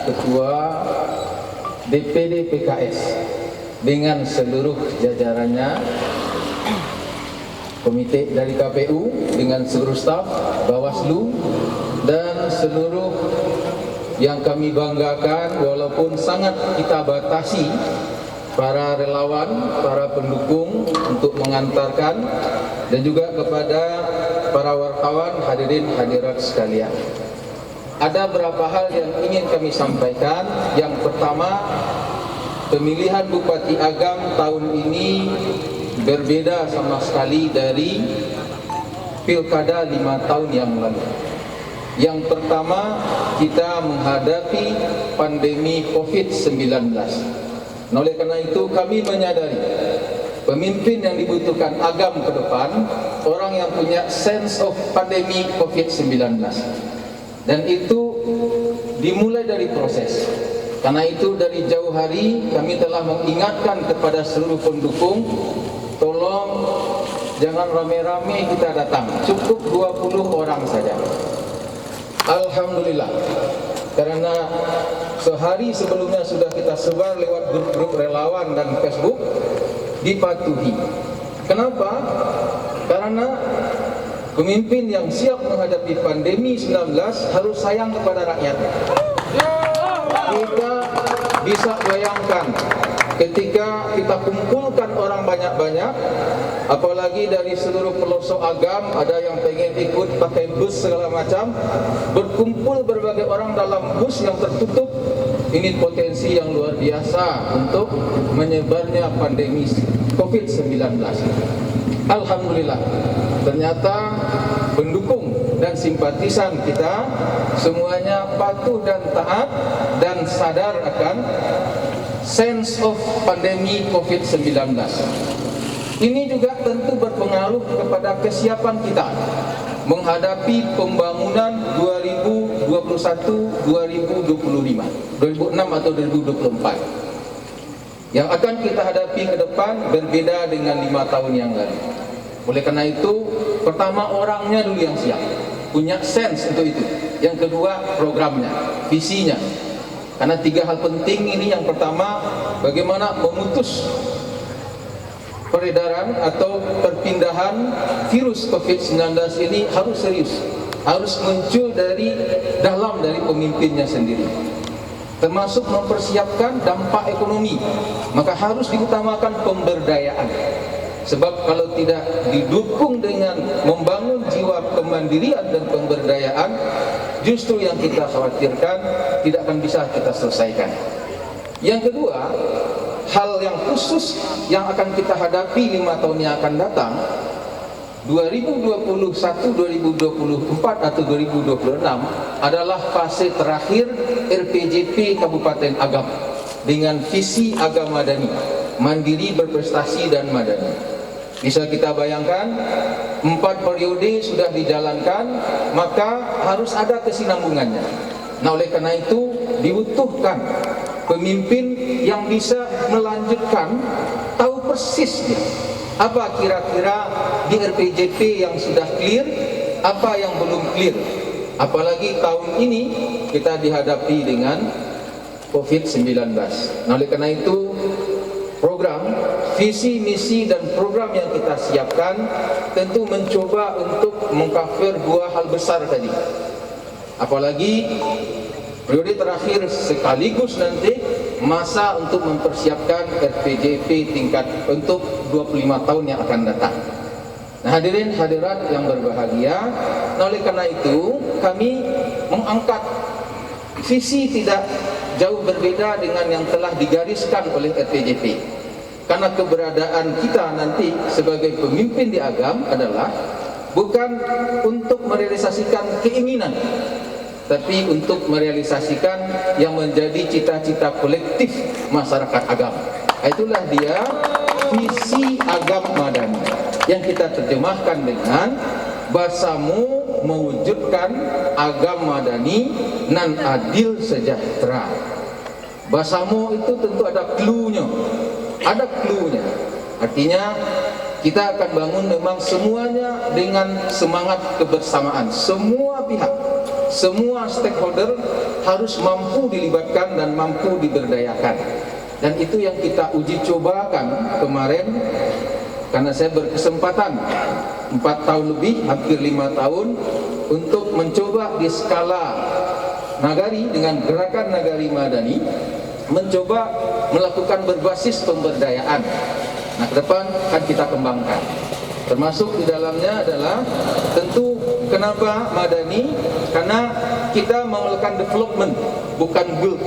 Ketua DPD PKS dengan seluruh jajarannya, komite dari KPU dengan seluruh staf, Bawaslu, dan seluruh yang kami banggakan walaupun sangat kita batasi, para relawan, para pendukung untuk mengantarkan, dan juga kepada para wartawan, hadirin hadirat sekalian. Ada beberapa hal yang ingin kami sampaikan. Yang pertama, pemilihan Bupati Agam tahun ini berbeda sama sekali dari Pilkada 5 tahun yang lalu. Yang pertama, kita menghadapi pandemi COVID-19. Nah, oleh karena itu kami menyadari pemimpin yang dibutuhkan Agam ke depan, orang yang punya sense of pandemi COVID-19. Dan itu dimulai dari proses. Karena itu dari jauh hari kami telah mengingatkan kepada seluruh pendukung, tolong jangan rame-rame kita datang, cukup 20 orang saja. Alhamdulillah, karena sehari sebelumnya sudah kita sebar lewat grup-grup relawan dan Facebook, dipatuhi. Kenapa? Karena pemimpin yang siap menghadapi pandemi 19 harus sayang kepada rakyat. Kita bisa bayangkan ketika kita kumpulkan orang banyak-banyak, apalagi dari seluruh pelosok Agam, ada yang pengen ikut pakai bus segala macam, berkumpul berbagai orang dalam bus yang tertutup, ini potensi yang luar biasa untuk menyebarnya pandemi COVID-19. Alhamdulillah, ternyata pendukung dan simpatisan kita semuanya patuh dan taat dan sadar akan sense of pandemi COVID-19. Ini juga tentu berpengaruh kepada kesiapan kita menghadapi pembangunan 2021-2025, 2006 atau 2024 yang akan kita hadapi ke depan berbeda dengan 5 tahun yang lalu. Oleh karena itu, pertama orangnya dulu yang siap, punya sense untuk itu. Yang kedua, programnya, visinya. Karena 3 hal penting ini. Yang pertama, bagaimana memutus peredaran atau perpindahan virus COVID-19 ini harus serius, harus muncul dari dalam, dari pemimpinnya sendiri, termasuk mempersiapkan dampak ekonomi. Maka harus diutamakan pemberdayaan. Sebab kalau tidak didukung dengan membangun jiwa kemandirian dan pemberdayaan, justru yang kita khawatirkan tidak akan bisa kita selesaikan. Yang kedua, hal yang khusus yang akan kita hadapi 5 tahun yang akan datang, 2021, 2024 atau 2026 adalah fase terakhir RPJP Kabupaten Agam dengan visi Agam Madani, mandiri, berprestasi dan madani. Bisa kita bayangkan 4 periode sudah dijalankan, maka harus ada kesinambungannya. Nah, oleh karena itu dibutuhkan pemimpin yang bisa melanjutkan, tahu persis apa kira-kira di RPJP yang sudah clear, apa yang belum clear. Apalagi tahun ini kita dihadapi dengan COVID-19. Nah, oleh karena itu program, visi, misi dan program yang kita siapkan tentu mencoba untuk mengcover 2 hal besar tadi. Apalagi periode terakhir sekaligus nanti masa untuk mempersiapkan RPJP tingkat untuk 25 tahun yang akan datang. Nah, hadirin hadirat yang berbahagia, nah oleh karena itu kami mengangkat visi tidak jauh berbeda dengan yang telah digariskan oleh RPJP. Karena keberadaan kita nanti sebagai pemimpin di Agam adalah bukan untuk merealisasikan keinginan, tapi untuk merealisasikan yang menjadi cita-cita kolektif masyarakat Agam. Itulah dia visi Agam Madani yang kita terjemahkan dengan bahasamu mewujudkan Agam Madani nan adil sejahtera. Bahasamu itu tentu ada clue-nya. Ada clue-nya. Artinya kita akan bangun memang semuanya dengan semangat kebersamaan. Semua pihak semua stakeholder harus mampu dilibatkan dan mampu diberdayakan. Dan itu yang kita uji cobakan kemarin, karena saya berkesempatan 4 tahun lebih, hampir 5 tahun, untuk mencoba di skala nagari dengan gerakan Nagari Madani, mencoba melakukan berbasis pemberdayaan. Nah, ke depan akan kita kembangkan. Termasuk di dalamnya adalah tentu kenapa Madani? Karena kita melakukan development, bukan build.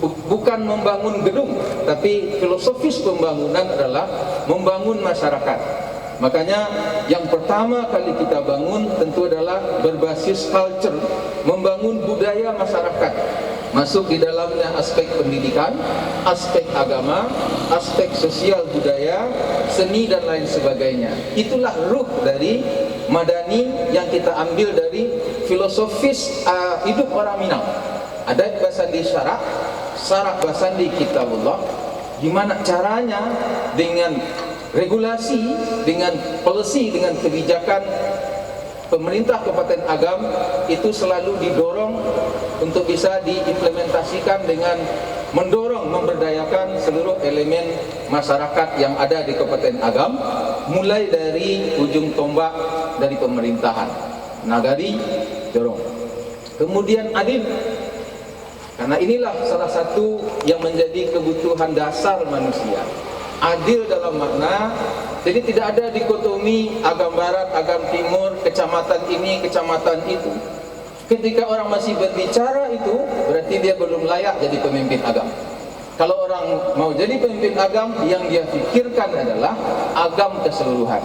Bukan membangun gedung, tapi filosofis pembangunan adalah membangun masyarakat. Makanya yang pertama kali kita bangun tentu adalah berbasis culture, membangun budaya masyarakat. Masuk di dalamnya aspek pendidikan, aspek agama, aspek sosial budaya, seni dan lain sebagainya. Itulah ruh dari Madani yang kita ambil dari filosofis hidup orang Minang. Adat basandi syarak, syarak basandi kitabullah. Gimana caranya dengan regulasi, dengan policy, dengan kebijakan pemerintah Kabupaten Agam itu selalu didorong untuk bisa diimplementasikan dengan mendorong, memberdayakan seluruh elemen masyarakat yang ada di Kabupaten Agam, mulai dari ujung tombak dari pemerintahan, nagari, dorong. Kemudian adil, karena inilah salah satu yang menjadi kebutuhan dasar manusia. Adil dalam makna, jadi tidak ada dikotomi Agam Barat, Agam Timur, kecamatan ini, kecamatan itu. Ketika orang masih berbicara itu, berarti dia belum layak jadi pemimpin agam. Kalau orang mau jadi pemimpin agam, yang dia pikirkan adalah agam keseluruhan.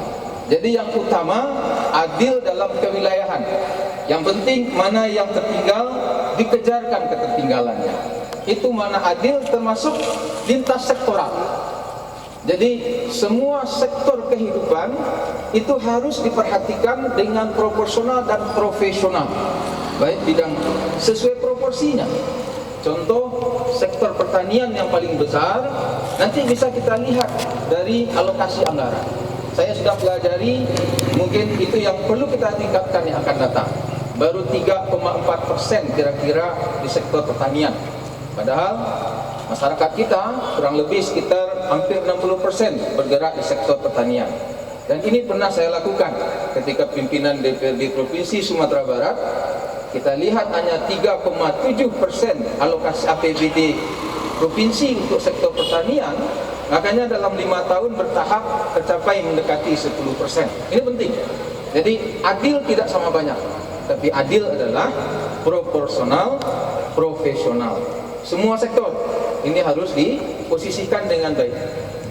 Jadi yang utama, adil dalam kewilayahan. Yang penting mana yang tertinggal, dikejarkan ketertinggalannya. Itu mana adil, termasuk lintas sektoral. Jadi semua sektor kehidupan itu harus diperhatikan dengan proporsional dan profesional. Baik bidang sesuai proporsinya. Contoh sektor pertanian yang paling besar, nanti bisa kita lihat dari alokasi anggaran. Saya sudah pelajari, mungkin itu yang perlu kita tingkatkan yang akan datang. Baru 3,4% kira-kira di sektor pertanian. Padahal masyarakat kita kurang lebih sekitar hampir 60% bergerak di sektor pertanian. Dan ini pernah saya lakukan ketika pimpinan DPRD Provinsi Sumatera Barat. Kita lihat hanya 3,7% alokasi APBD provinsi untuk sektor pertanian. Makanya dalam 5 tahun bertahap tercapai mendekati 10%. Ini penting. Jadi adil tidak sama banyak, tapi adil adalah proporsional, profesional. Semua sektor ini harus diposisikan dengan baik,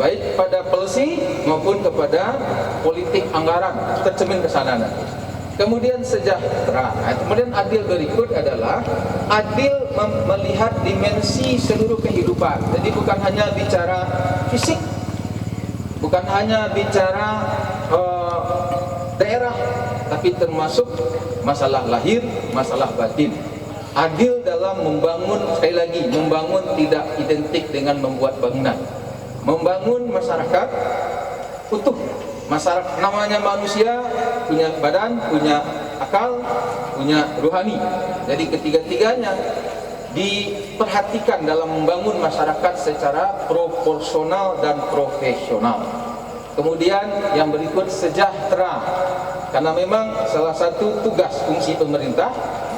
baik pada policy maupun kepada politik anggaran, tercermin ke sana nanti. Kemudian sejahtera. Kemudian adil berikut adalah adil melihat dimensi seluruh kehidupan. Jadi bukan hanya bicara fisik, bukan hanya bicara daerah, tapi termasuk masalah lahir, masalah batin. Adil dalam membangun, sekali lagi, membangun tidak identik dengan membuat bangunan. Membangun masyarakat utuh. Masyarakat, namanya manusia, punya badan, punya akal, punya rohani. Jadi ketiga-tiganya diperhatikan dalam membangun masyarakat secara proporsional dan profesional. Kemudian yang berikut sejahtera. Karena memang salah satu tugas fungsi pemerintah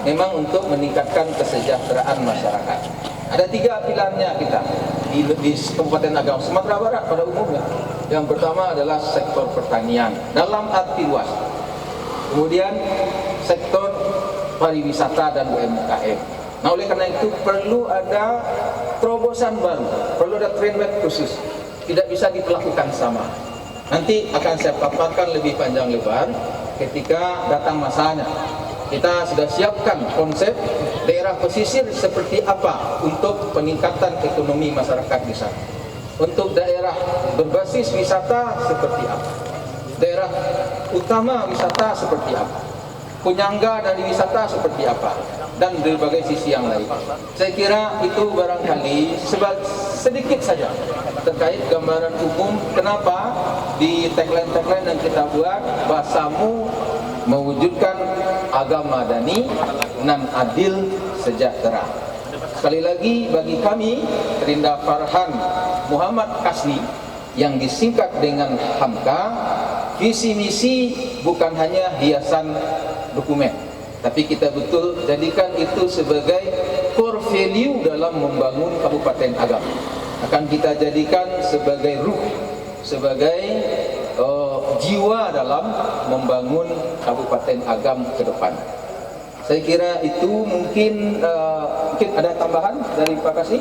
memang untuk meningkatkan kesejahteraan masyarakat. Ada 3 pilarnya kita di Kabupaten Agam Sumatera Barat pada umumnya. Yang pertama adalah sektor pertanian dalam arti luas. Kemudian sektor pariwisata dan UMKM. Nah, oleh karena itu perlu ada terobosan baru, perlu ada framework khusus. Tidak bisa diperlakukan sama. Nanti akan saya paparkan lebih panjang lebar ketika datang masanya. Kita sudah siapkan konsep daerah pesisir seperti apa untuk peningkatan ekonomi masyarakat di sana. Untuk daerah berbasis wisata seperti apa. Daerah utama wisata seperti apa. Penyangga dari wisata seperti apa. Dan berbagai sisi yang lain. Saya kira itu barangkali sedikit saja terkait gambaran umum kenapa di tagline-tagline yang kita buat bahasamu mewujudkan agama madani nan adil sejahtera. Sekali lagi bagi kami Rinda Farhan Muhammad Kasli yang disingkat dengan HAMKA, visi misi bukan hanya hiasan dokumen, tapi kita betul jadikan itu sebagai core value dalam membangun Kabupaten Agam. Akan kita jadikan sebagai ruh, sebagai jiwa dalam membangun Kabupaten Agam ke depan. Saya kira itu mungkin ada tambahan dari Pak Kasih.